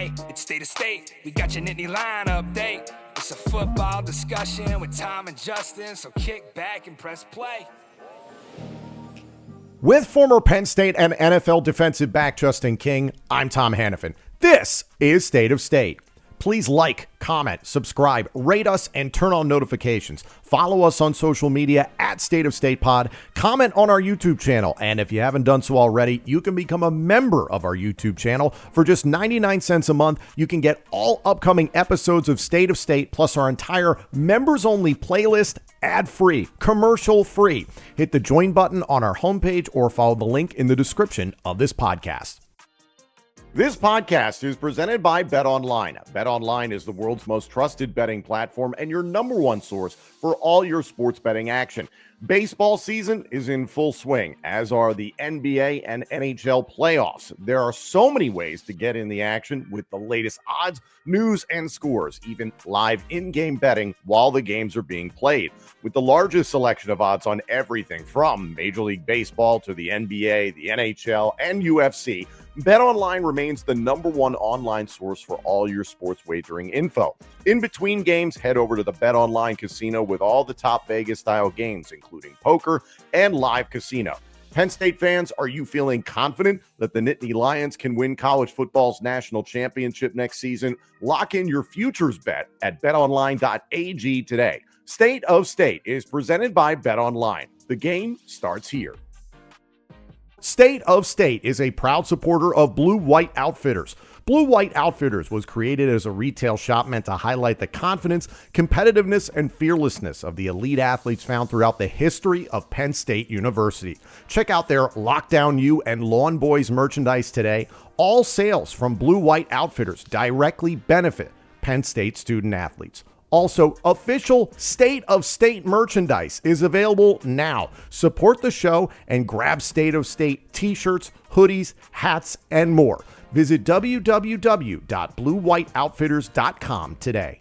Hey, it's State of State. We got your Nittany Lion update. It's a football discussion with Tom and Justin, so kick back and press play. With former Penn State and NFL defensive back Justin King, I'm Tom Hannafin. This is State of State. Please like, comment, subscribe, rate us, and turn on notifications. Follow us on social media at State of State Pod. Comment on our YouTube channel. And if you haven't done so already, you can become a member of our YouTube channel. For just 99 cents a month, you can get all upcoming episodes of State of State, plus our entire members-only playlist, ad-free, commercial-free. Hit the join button on our homepage or follow the link in the description of this podcast. This podcast is presented by BetOnline. BetOnline is the world's most trusted betting platform and your number one source for all your sports betting action. Baseball season is in full swing, as are the NBA and NHL playoffs. There are so many ways to get in the action with the latest odds, news, and scores, even live in-game betting while the games are being played. With the largest selection of odds on everything from Major League Baseball to the NBA, the NHL, and UFC, BetOnline remains the number one online source for all your sports wagering info. In between games, head over to the BetOnline casino with all the top Vegas-style games, including poker and live casino. Penn State fans, are you feeling confident that the Nittany Lions can win college football's national championship next season? Lock in your futures bet at betonline.ag today. State of State is presented by BetOnline. The game starts here. State of State is a proud supporter of Blue White Outfitters. Blue White Outfitters was created as a retail shop meant to highlight the confidence, competitiveness, and fearlessness of the elite athletes found throughout the history of Penn State University. Check out their Lockdown U and Lawn Boys merchandise today. All sales from Blue White Outfitters directly benefit Penn State student athletes. Also, official State of State merchandise is available now. Support the show and grab State of State t-shirts, hoodies, hats, and more. Visit www.bluewhiteoutfitters.com today.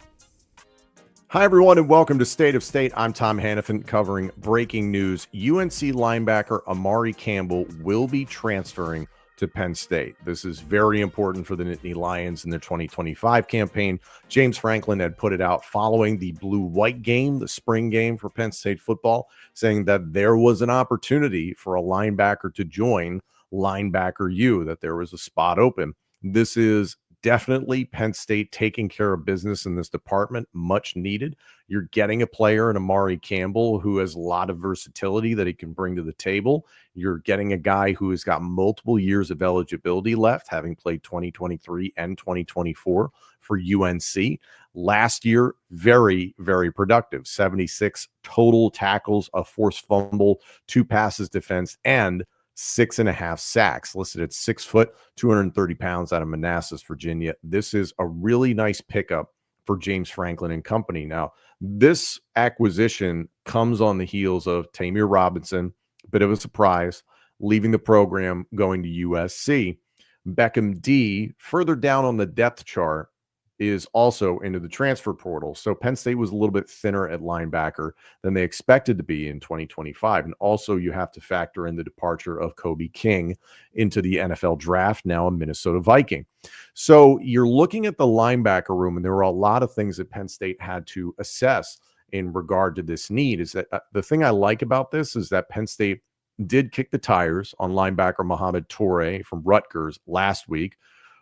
Hi, everyone, and welcome to State of State. I'm Tom Hannafin covering breaking news. UNC linebacker Amare Campbell will be transferring to Penn State. This is very important for the Nittany Lions in their 2025 campaign. James Franklin had put it out following the blue-white game, the spring game for Penn State football, saying that there was an opportunity for a linebacker to join linebacker U, that there was a spot open. This is definitely Penn State taking care of business in this department, much needed. You're getting a player in Amare Campbell who has a lot of versatility that he can bring to the table. You're getting a guy who has got multiple years of eligibility left, having played 2023 and 2024 for UNC. Last year, very, very productive. 76 total tackles, a forced fumble, 2 passes defense, and 6.5 sacks, listed at 6 foot, 230 pounds out of Manassas, Virginia. This is a really nice pickup for James Franklin and company. Now, this acquisition comes on the heels of Tamir Robinson, a bit of a surprise, leaving the program, going to USC. Beckham D, further down on the depth chart, is also into the transfer portal. So Penn State was a little bit thinner at linebacker than they expected to be in 2025. And also you have to factor in the departure of Kobe King into the NFL draft, now a Minnesota Viking. So you're looking at the linebacker room, and there were a lot of things that Penn State had to assess in regard to this need. Is that the thing I like about this is that Penn State did kick the tires on linebacker Mohamed Toure from Rutgers last week.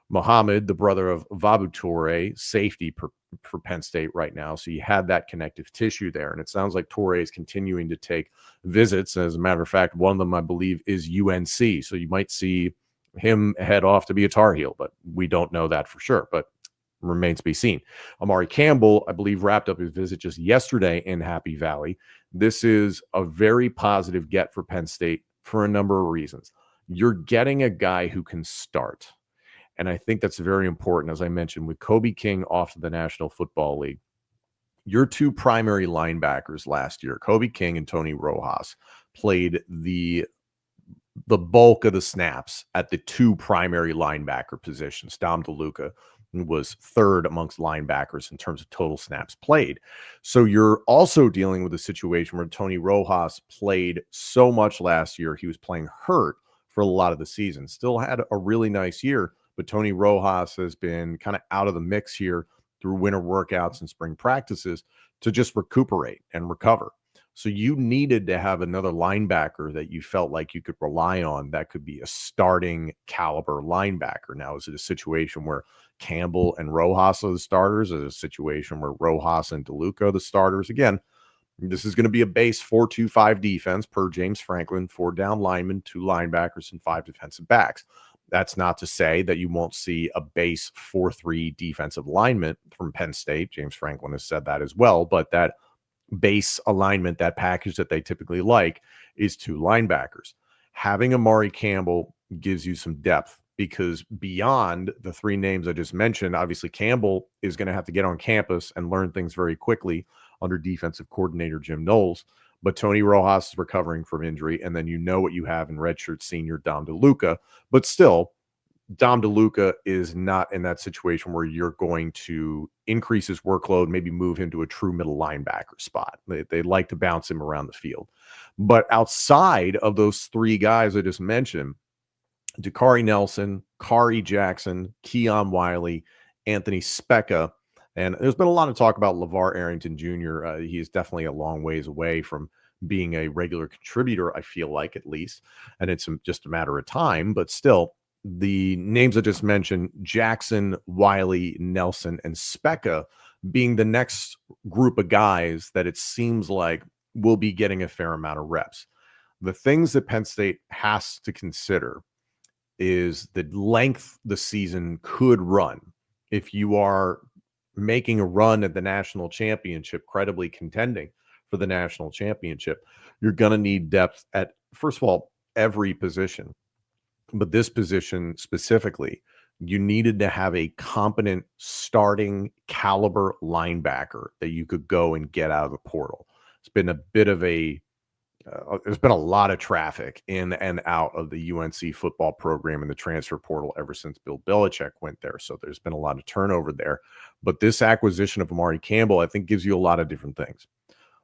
Mohamed, the brother of Vabu Toure, safety for Penn State right now. So you had that connective tissue there. And it sounds like Toure is continuing to take visits. As a matter of fact, one of them, I believe, is UNC. So you might see him head off to be a Tar Heel, but we don't know that for sure. But remains to be seen. Amare Campbell, I believe, wrapped up his visit just yesterday in Happy Valley. This is a very positive get for Penn State for a number of reasons. You're getting a guy who can start. And I think that's very important, as I mentioned, with Kobe King off to the National Football League. Your 2 primary linebackers last year, Kobe King and Tony Rojas, played the bulk of the snaps at the 2 primary linebacker positions. Dom DeLuca was 3rd amongst linebackers in terms of total snaps played. So you're also dealing with a situation where Tony Rojas played so much last year. He was playing hurt for a lot of the season. Still had a really nice year, but Tony Rojas has been kind of out of the mix here through winter workouts and spring practices to just recuperate and recover. So you needed to have another linebacker that you felt like you could rely on that could be a starting caliber linebacker. Now, is it a situation where Campbell and Rojas are the starters? Is it a situation where Rojas and DeLuca are the starters? Again, this is going to be a base 4-2-5 defense per James Franklin, 4 down linemen, 2 linebackers, and 5 defensive backs. That's not to say that you won't see a base 4-3 defensive alignment from Penn State. James Franklin has said that as well, but that base alignment, that package that they typically like, is 2 linebackers. Having Amare Campbell gives you some depth because beyond the 3 names I just mentioned, obviously Campbell is going to have to get on campus and learn things very quickly under defensive coordinator Jim Knowles. But Tony Rojas is recovering from injury, and then you know what you have in redshirt senior Dom DeLuca. But still, Dom DeLuca is not in that situation where you're going to increase his workload, maybe move him to a true middle linebacker spot. They like to bounce him around the field. But outside of those 3 guys I just mentioned, Dakari Nelson, Kari Jackson, Keon Wiley, Anthony Specca, and there's been a lot of talk about LeVar Arrington Jr. He is definitely a long ways away from being a regular contributor, I feel like, at least. And it's just a matter of time. But still, the names I just mentioned, Jackson, Wiley, Nelson, and Specca, being the next group of guys that it seems like will be getting a fair amount of reps. The things that Penn State has to consider is the length the season could run. If you are making a run at the national championship, credibly contending for the national championship, you're going to need depth at, first of all, every position. But this position specifically, you needed to have a competent starting caliber linebacker that you could go and get out of the portal. It's been a bit of there's been a lot of traffic in and out of the UNC football program in the transfer portal ever since Bill Belichick went there. So there's been a lot of turnover there. But this acquisition of Amare Campbell, I think, gives you a lot of different things.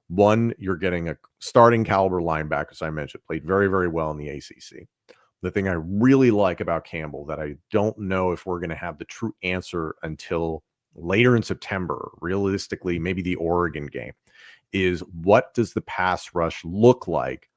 One, you're getting a starting caliber linebacker, as I mentioned, played very, very well in the ACC. The thing I really like about Campbell that I don't know if we're going to have the true answer until later in September, realistically, maybe the Oregon game, is what does the pass rush look like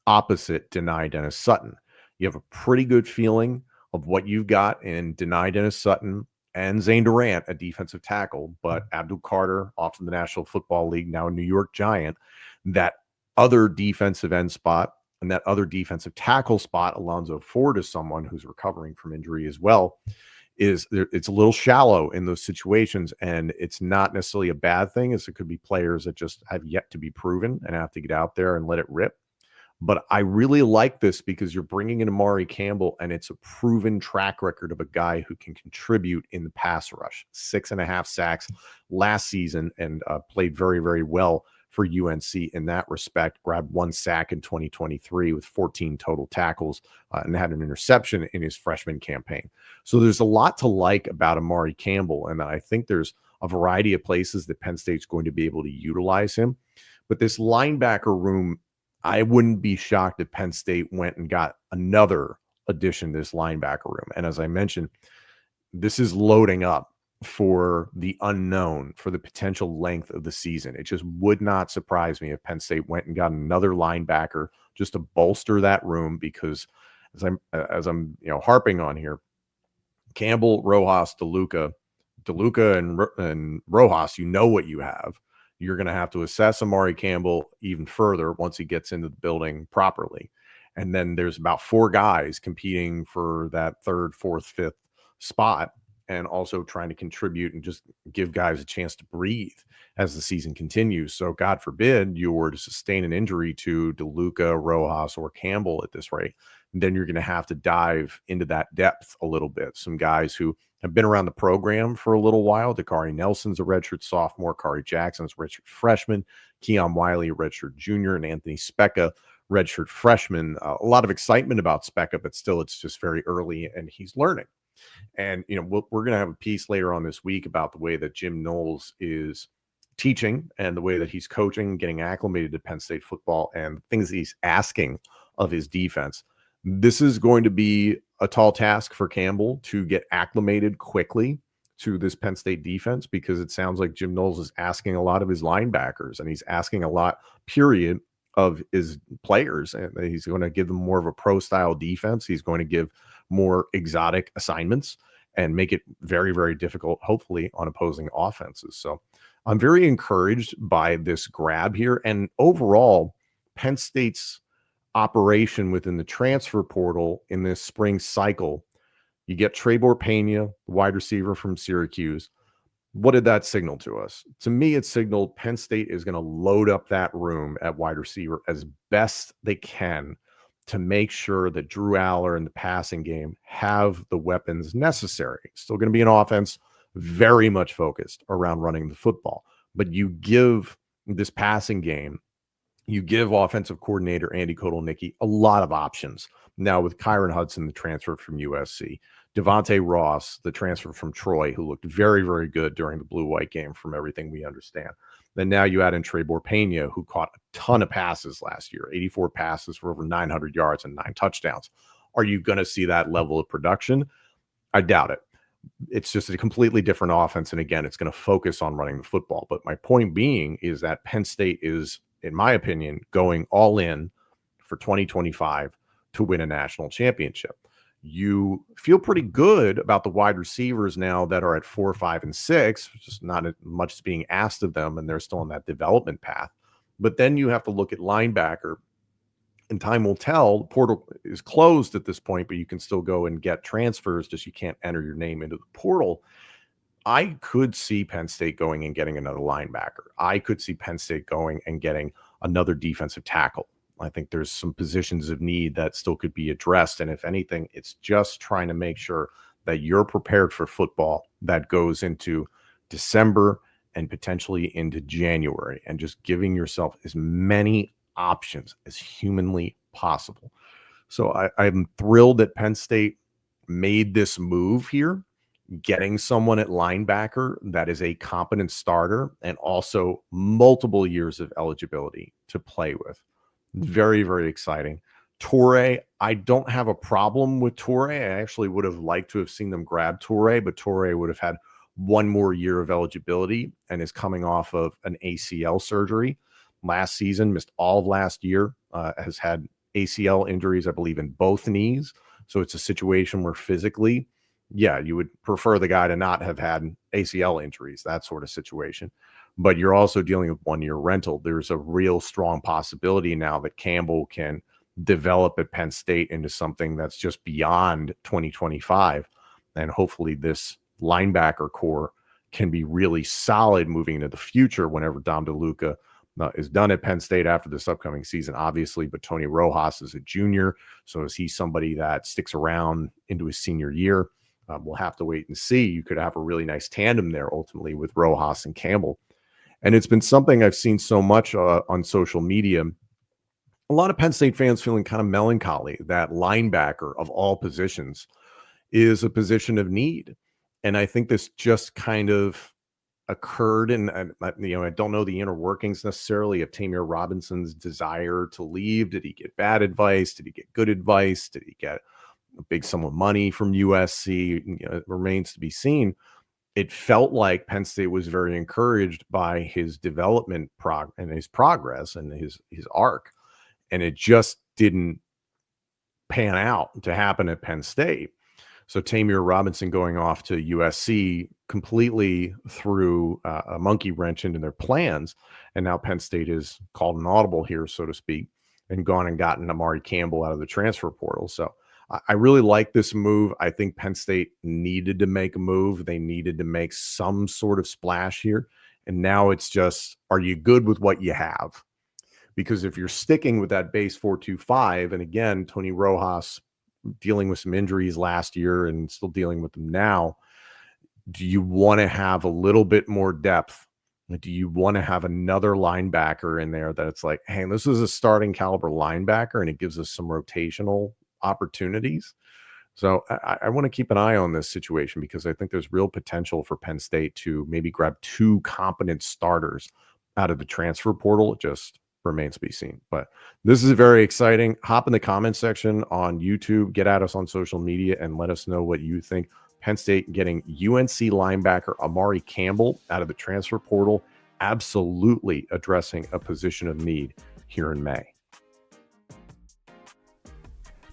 opposite Denai Dennis Sutton? You have a pretty good feeling of what you've got in Denai Dennis Sutton and Zane Durant, a defensive tackle, but Abdul Carter, off in the National Football League, now a New York Giant, that other defensive end spot and that other defensive tackle spot, Alonzo Ford, is someone who's recovering from injury as well. It's a little shallow in those situations, and it's not necessarily a bad thing, as it could be players that just have yet to be proven and have to get out there and let it rip. But I really like this because you're bringing in Amare Campbell, and it's a proven track record of a guy who can contribute in the pass rush. 6.5 sacks last season, and played very, very well for UNC in that respect. Grabbed 1 sack in 2023 with 14 total tackles and had an interception in his freshman campaign. So there's a lot to like about Amare Campbell, and I think there's a variety of places that Penn State's going to be able to utilize him. But this linebacker room, I wouldn't be shocked if Penn State went and got another addition to this linebacker room. And as I mentioned, this is loading up for the unknown, for the potential length of the season. It just would not surprise me if Penn State went and got another linebacker just to bolster that room, because as I'm harping on here, Campbell, Rojas, DeLuca and Rojas, you know what you have. You're going to have to assess Amare Campbell even further once he gets into the building properly. And then there's about 4 guys competing for that 3rd, 4th, 5th spot, and also trying to contribute and just give guys a chance to breathe as the season continues. So God forbid you were to sustain an injury to DeLuca, Rojas, or Campbell at this rate, then you're going to have to dive into that depth a little bit. Some guys who have been around the program for a little while. Dakari Nelson's a redshirt sophomore. Kari Jackson's a redshirt freshman. Keon Wiley, a redshirt junior. And Anthony Specca, redshirt freshman. A lot of excitement about Specca, but still it's just very early and he's learning. And, we're going to have a piece later on this week about the way that Jim Knowles is teaching and the way that he's coaching, getting acclimated to Penn State football, and things he's asking of his defense. This is going to be a tall task for Campbell to get acclimated quickly to this Penn State defense, because it sounds like Jim Knowles is asking a lot of his linebackers, and he's asking a lot, period, of his players. And he's going to give them more of a pro style defense. He's going to give more exotic assignments and make it very, very difficult, hopefully, on opposing offenses. So I'm very encouraged by this grab here. And overall, Penn State's operation within the transfer portal in this spring cycle, you get Trebor Pena, wide receiver from Syracuse. What did that signal to us? To me, it signaled Penn State is going to load up that room at wide receiver as best they can to make sure that Drew Aller and the passing game have the weapons necessary. Still going to be an offense very much focused around running the football, but you give this passing game, you give offensive coordinator Andy Kotelnicki a lot of options. Now with Kyron Hudson, the transfer from USC, Devontae Ross, the transfer from Troy, who looked very, very good during the blue-white game from everything we understand. Then now you add in Trebor Pena, who caught a ton of passes last year, 84 passes for over 900 yards and 9 touchdowns. Are you going to see that level of production? I doubt it. It's just a completely different offense. And again, it's going to focus on running the football. But my point being is that Penn State is, in my opinion, going all in for 2025 to win a national championship. You feel pretty good about the wide receivers now that are at 4, 5, and 6, just not as much as being asked of them, and they're still on that development path. But then you have to look at linebacker, and time will tell. The portal is closed at this point, but you can still go and get transfers, just you can't enter your name into the portal. I could see Penn State going and getting another linebacker. I could see Penn State going and getting another defensive tackle. I think there's some positions of need that still could be addressed. And if anything, it's just trying to make sure that you're prepared for football that goes into December and potentially into January, and just giving yourself as many options as humanly possible. So I'm thrilled that Penn State made this move here, getting someone at linebacker that is a competent starter and also multiple years of eligibility to play with. Very, very exciting. Toure, I don't have a problem with Toure. I actually would have liked to have seen them grab Toure, but Toure would have had one more year of eligibility and is coming off of an ACL surgery last season, missed all of last year, has had ACL injuries, I believe, in both knees. So it's a situation where physically, yeah, you would prefer the guy to not have had ACL injuries, that sort of situation. But you're also dealing with 1-year rental. There's a real strong possibility now that Campbell can develop at Penn State into something that's just beyond 2025. And hopefully this linebacker core can be really solid moving into the future whenever Dom DeLuca is done at Penn State after this upcoming season, obviously. But Tony Rojas is a junior. So is he somebody that sticks around into his senior year? We'll have to wait and see. You could have a really nice tandem there ultimately with Rojas and Campbell. And it's been something I've seen so much on social media. A lot of Penn State fans feeling kind of melancholy that linebacker of all positions is a position of need. And I think this just kind of occurred. And, I don't know the inner workings necessarily of Tamir Robinson's desire to leave. Did he get bad advice? Did he get good advice? Did he get a big sum of money from USC? It remains to be seen. It felt like Penn State was very encouraged by his development and his progress and his arc. And it just didn't pan out to happen at Penn State. So Tamir Robinson going off to USC completely threw a monkey wrench into their plans. And now Penn State is called an audible here, so to speak, and gone and gotten Amare Campbell out of the transfer portal. So I really like this move. I think Penn State needed to make a move. They needed to make some sort of splash here. And now it's just, are you good with what you have? Because if you're sticking with that base 4-2-5, and again, Tony Rojas dealing with some injuries last year and still dealing with them now, do you want to have a little bit more depth? Do you want to have another linebacker in there that it's like, hey, this is a starting caliber linebacker and it gives us some rotational opportunities? So I want to keep an eye on this situation, because I think there's real potential for Penn State to maybe grab 2 competent starters out of the transfer portal. Just remains to be seen. But this is very exciting. Hop in the comment section on YouTube, get at us on social media, and let us know what you think. Penn State getting UNC linebacker Amare Campbell out of the transfer portal, absolutely addressing a position of need here in May.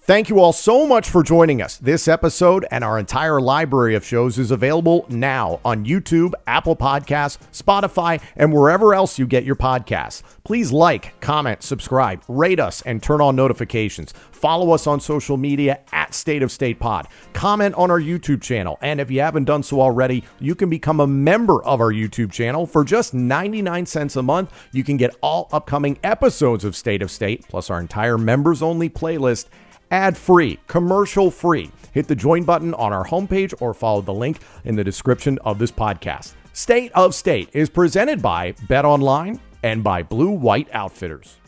Thank you all so much for joining us. This episode and our entire library of shows is available now on YouTube, Apple Podcasts, Spotify, and wherever else you get your podcasts. Please like, comment, subscribe, rate us, and turn on notifications. Follow us on social media at State of State Pod. Comment on our YouTube channel. And if you haven't done so already, you can become a member of our YouTube channel. For just 99 cents a month, you can get all upcoming episodes of State of State, plus our entire members-only playlist, ad-free, commercial-free. Hit the join button on our homepage or follow the link in the description of this podcast. State of State is presented by Bet Online and by Blue White Outfitters.